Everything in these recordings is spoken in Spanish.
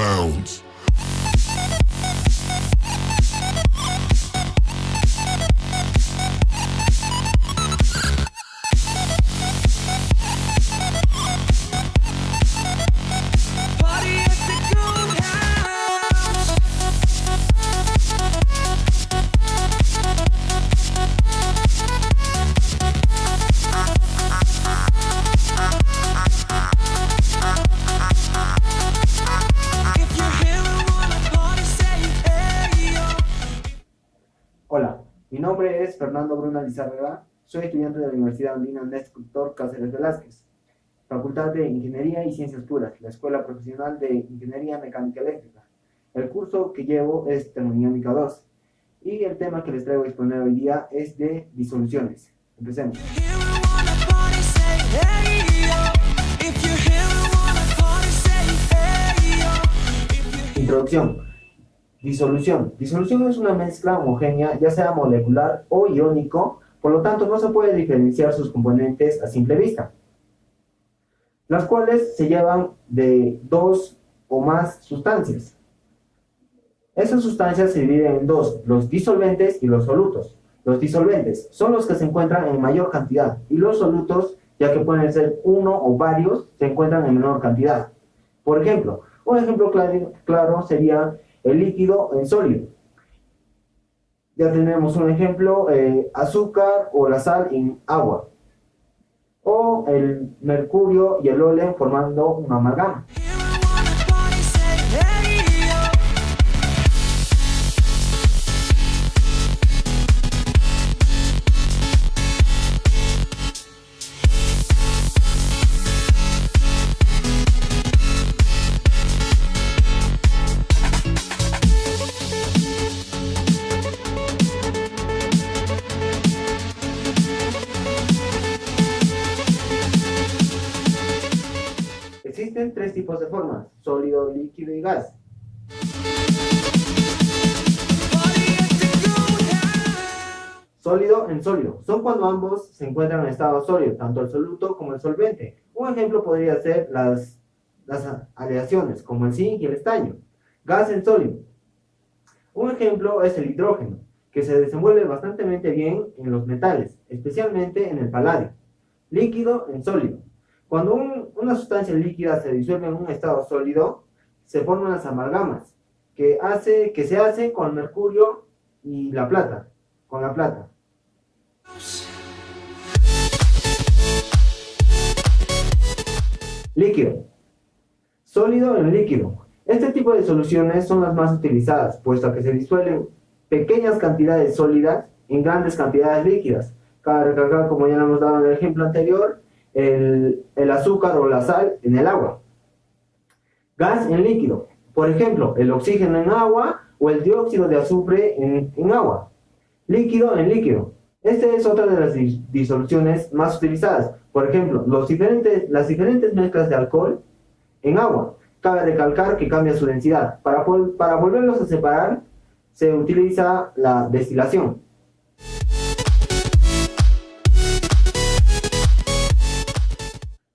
bounds. Hola, mi nombre es Fernando Bruna Lizárraga, soy estudiante de la Universidad Andina Néstor Cáceres Velázquez, Facultad de Ingeniería y Ciencias Puras, la Escuela Profesional de Ingeniería Mecánica Eléctrica. El curso que llevo es Termodinámica 2 y el tema que les traigo a exponer hoy día es de disoluciones. Empecemos. Introducción. Disolución. Disolución es una mezcla homogénea, ya sea molecular o iónico, por lo tanto no se puede diferenciar sus componentes a simple vista, las cuales se llevan de dos o más sustancias. Esas sustancias se dividen en dos, los disolventes y los solutos. Los disolventes son los que se encuentran en mayor cantidad y los solutos, ya que pueden ser uno o varios, se encuentran en menor cantidad. Por ejemplo, un ejemplo claro sería el líquido en sólido. Ya tenemos un ejemplo, azúcar o la sal en agua, o el mercurio y el óleo formando una amalgama. Existen tres tipos de formas: sólido, líquido y gas. Sólido en sólido son cuando ambos se encuentran en estado sólido, tanto el soluto como el solvente. Un ejemplo podría ser las aleaciones, como el zinc y el estaño. Gas en sólido. Un ejemplo es el hidrógeno, que se desenvuelve bastante bien en los metales, especialmente en el paladio. Líquido en sólido. Cuando una sustancia líquida se disuelve en un estado sólido, se forman las amalgamas, que se hacen con el mercurio y la plata, con la plata. Líquido. Sólido en líquido. Este tipo de soluciones son las más utilizadas, puesto que se disuelven pequeñas cantidades sólidas en grandes cantidades líquidas. Cabe recalcar, como ya lo hemos dado en el ejemplo anterior, el azúcar o la sal en el agua. Gas en líquido, por ejemplo, el oxígeno en agua o el dióxido de azufre en agua. Líquido en líquido. Esta es otra de las disoluciones más utilizadas. Por ejemplo, las diferentes mezclas de alcohol en agua. Cabe recalcar que cambia su densidad. Para volverlos a separar, se utiliza la destilación.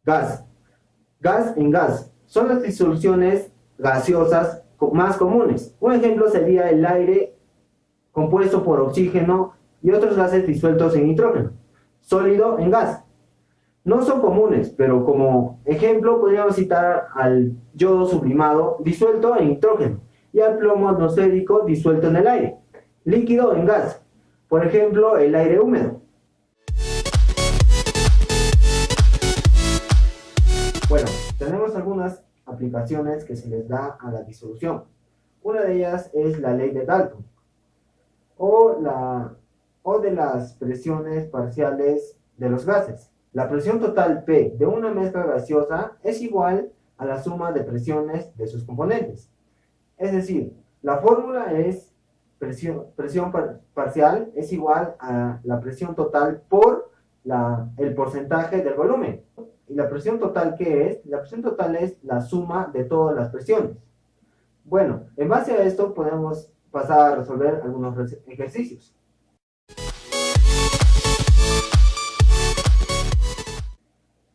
Gas. Gas en gas. Son las disoluciones gaseosas más comunes. Un ejemplo sería el aire compuesto por oxígeno y otros gases disueltos en nitrógeno. Sólido en gas. No son comunes, pero como ejemplo podríamos citar al yodo sublimado disuelto en nitrógeno y al plomo atmosférico disuelto en el aire. Líquido en gas. Por ejemplo, el aire húmedo. Bueno, tenemos algunas aplicaciones que se les da a la disolución. Una de ellas es la ley de Dalton, o de las presiones parciales de los gases. La presión total P de una mezcla gaseosa es igual a la suma de presiones de sus componentes. Es decir, la fórmula es presión parcial es igual a la presión total por el porcentaje del volumen. ¿Y la presión total qué es? La presión total es la suma de todas las presiones. Bueno, en base a esto podemos pasar a resolver algunos ejercicios.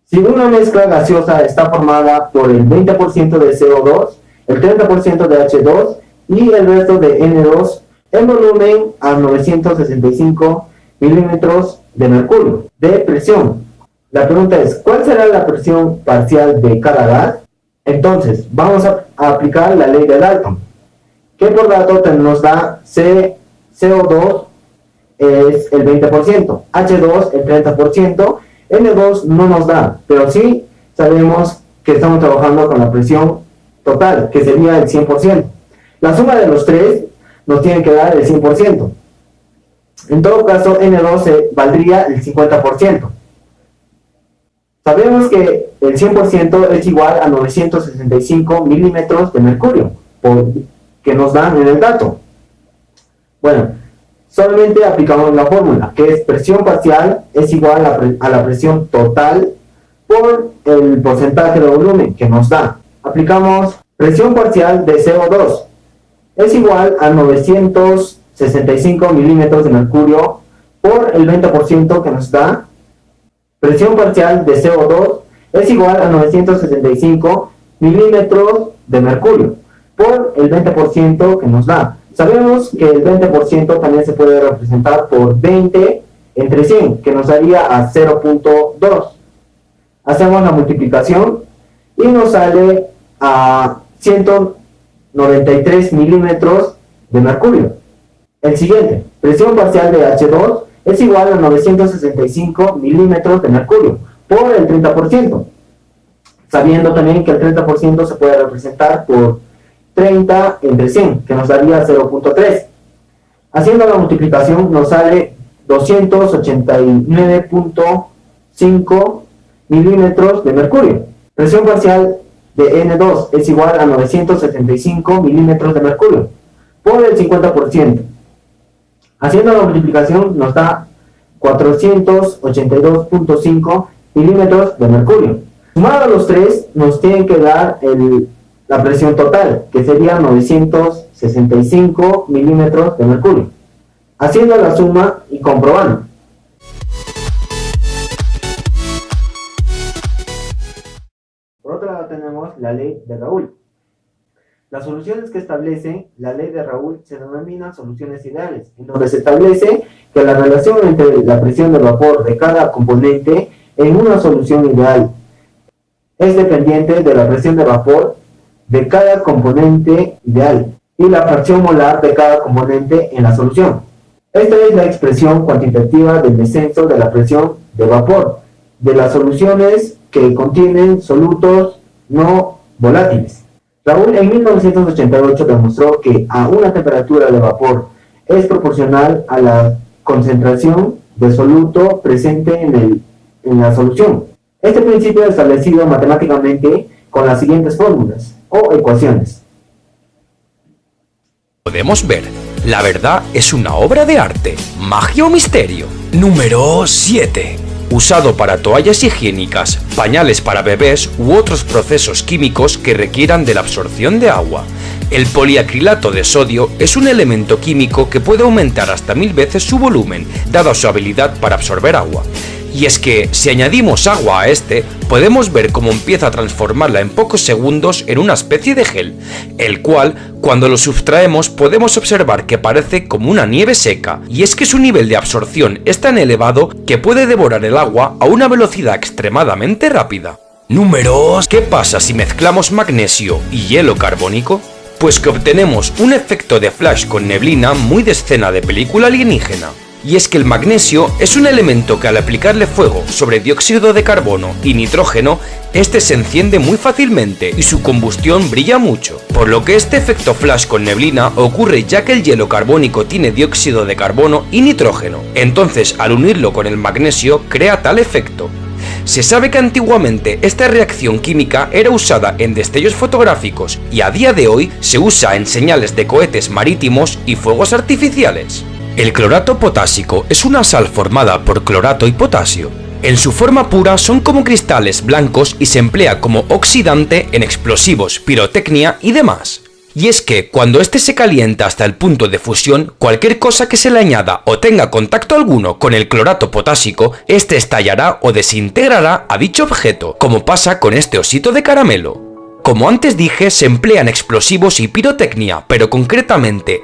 Si una mezcla gaseosa está formada por el 20% de CO2 el 30% de H2 y el resto de N2 en volumen a 965 milímetros de mercurio de presión. La pregunta es, ¿cuál será la presión parcial de cada gas? Entonces, vamos a aplicar la ley de Dalton, que por dato nos da CO2 es el 20%, H2 el 30%, N2 no nos da, pero sí sabemos que estamos trabajando con la presión total, que sería el 100%. La suma de los tres nos tiene que dar el 100%. En todo caso, N2 valdría el 50%. Sabemos que el 100% es igual a 965 milímetros de mercurio, que nos dan en el dato. Bueno, solamente aplicamos la fórmula, que es presión parcial es igual a la presión total por el porcentaje de volumen que nos da. Aplicamos presión parcial de CO2 es igual a 965 milímetros de mercurio por el 20% que nos da. Presión parcial de CO2 es igual a 965 milímetros de mercurio por el 20% que nos da. Sabemos que el 20% también se puede representar por 20 entre 100, que nos daría a 0.2. Hacemos la multiplicación y nos sale a 193 milímetros de mercurio. El siguiente, presión parcial de H2 es igual a 965 milímetros de mercurio por el 30%, sabiendo también que el 30% se puede representar por 30 entre 100, que nos daría 0.3. Haciendo la multiplicación nos sale 289.5 milímetros de mercurio. Presión parcial de N2 es igual a 975 milímetros de mercurio por el 50%. Haciendo la multiplicación nos da 482.5 milímetros de mercurio. Sumado a los tres nos tienen que dar la presión total, que sería 965 milímetros de mercurio. Haciendo la suma y comprobando. Por otro lado tenemos la ley de Raoult. Las soluciones que establece la ley de Raoult se denominan soluciones ideales, en donde se establece que la relación entre la presión de vapor de cada componente en una solución ideal es dependiente de la presión de vapor de cada componente ideal y la fracción molar de cada componente en la solución. Esta es la expresión cuantitativa del descenso de la presión de vapor de las soluciones que contienen solutos no volátiles. Raoult en 1988 demostró que a una temperatura de vapor es proporcional a la concentración de soluto presente en la solución. Este principio es establecido matemáticamente con las siguientes fórmulas o ecuaciones. Podemos ver, la verdad es una obra de arte, magia o misterio. Número 7. Usado para toallas higiénicas, pañales para bebés u otros procesos químicos que requieran de la absorción de agua. El poliacrilato de sodio es un elemento químico que puede aumentar hasta 1000 veces su volumen, dada su habilidad para absorber agua. Y es que, si añadimos agua a este, podemos ver cómo empieza a transformarla en pocos segundos en una especie de gel, el cual, cuando lo sustraemos, podemos observar que parece como una nieve seca, y es que su nivel de absorción es tan elevado que puede devorar el agua a una velocidad extremadamente rápida. Números. ¿Qué pasa si mezclamos magnesio y hielo carbónico? Pues que obtenemos un efecto de flash con neblina muy de escena de película alienígena. Y es que el magnesio es un elemento que al aplicarle fuego sobre dióxido de carbono y nitrógeno, este se enciende muy fácilmente y su combustión brilla mucho, por lo que este efecto flash con neblina ocurre ya que el hielo carbónico tiene dióxido de carbono y nitrógeno, entonces al unirlo con el magnesio crea tal efecto. Se sabe que antiguamente esta reacción química era usada en destellos fotográficos y a día de hoy se usa en señales de cohetes marítimos y fuegos artificiales. El clorato potásico es una sal formada por clorato y potasio. En su forma pura son como cristales blancos y se emplea como oxidante en explosivos, pirotecnia y demás. Y es que cuando este se calienta hasta el punto de fusión, cualquier cosa que se le añada o tenga contacto alguno con el clorato potásico, este estallará o desintegrará a dicho objeto, como pasa con este osito de caramelo. Como antes dije, se emplean explosivos y pirotecnia, pero concretamente